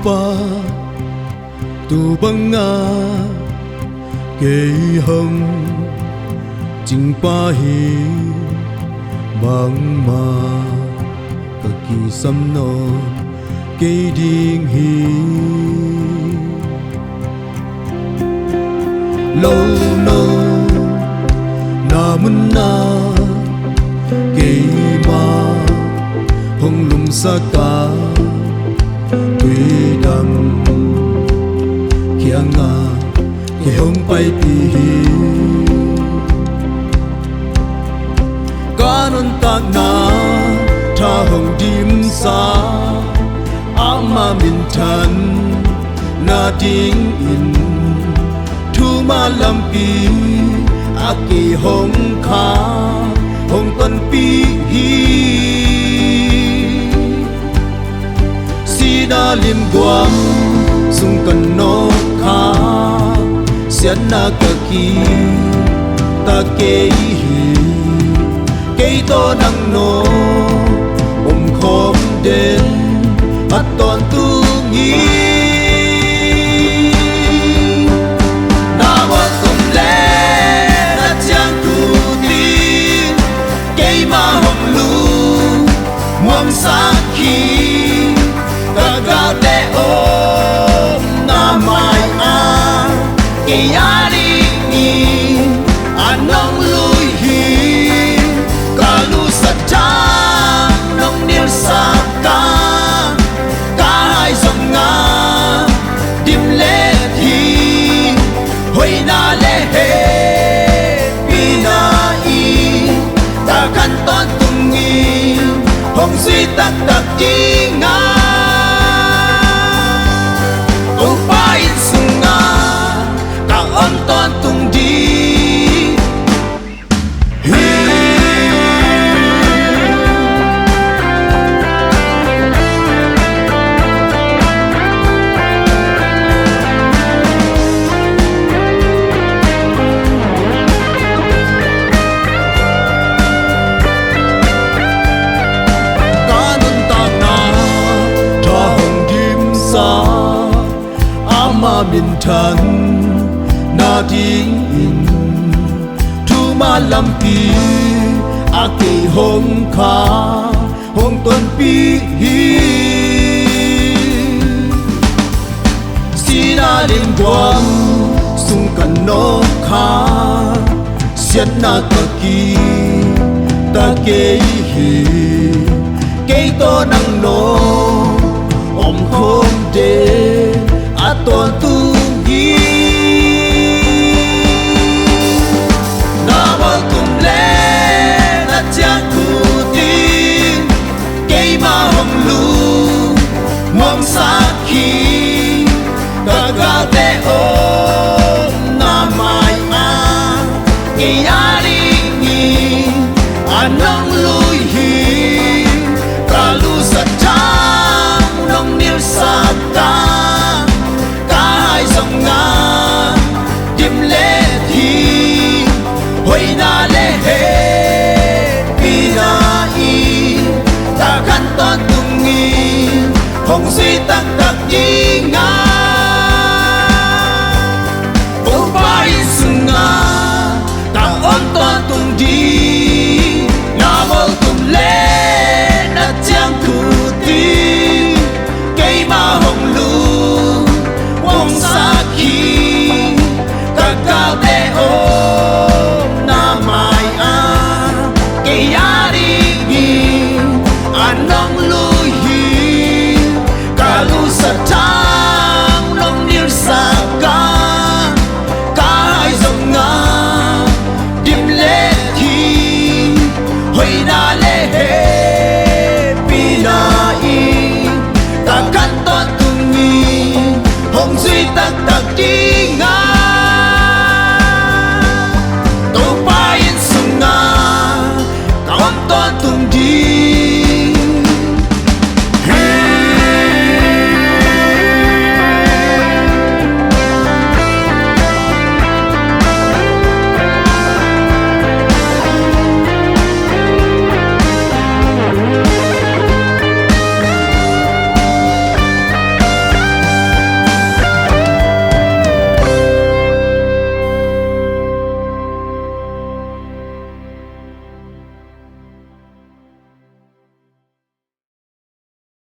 pa tu băng nga cây hồng chính pa hi băng ma cả kỳ sâm no cây điên hi lâu lâu na mun na cây ma hồng lum sa ca tuy đam kia nga kia hồng bay pi kanon tak na tha hồng dim sa ama min than na ding in thu ma lam pi aki hồng kha hồng tân pi si na lim guam sung kan no kha sian na ka ki ta ke hi ke to nang no khom den at ton tu ngi na wa kum le na chang tu ti ke ma hom lu muam sa ki ka ga de o na mai a ke ya ri ni anong lui hi ka lu sa cha nong nil sa ka ka hai song nga dim le thi hoi na le he pi na i ta kan ton tung ngi hong suy tak tak ti nga o pa in sung nga ka on ton tung di min than na ding in thu ma lam pi a ke hong kha hong ton pi hi si na ling guam sung kan no kha sian na ka ki ta ke hi ke to nang no om khom de ton tu gi na wa kum le na chang tu ti ke ma hom lu mong sa ki ka ga de o na mai a ke ya ri ni anong lui hi ka lu sa cha nong nil sa ka song nga dim le thi hoi na le he pi na i ta kan ton tung ngi hong suy tak tak yi nga o pa in sung nga ta on ton tung di na mo tum le na chang tu ti ke ma hong lu sa ki ka ka de o na mai a ke ya ri ni anong lui hi ka lu sa tang nong nil sa ka ka hai song nga dim le thi hoi na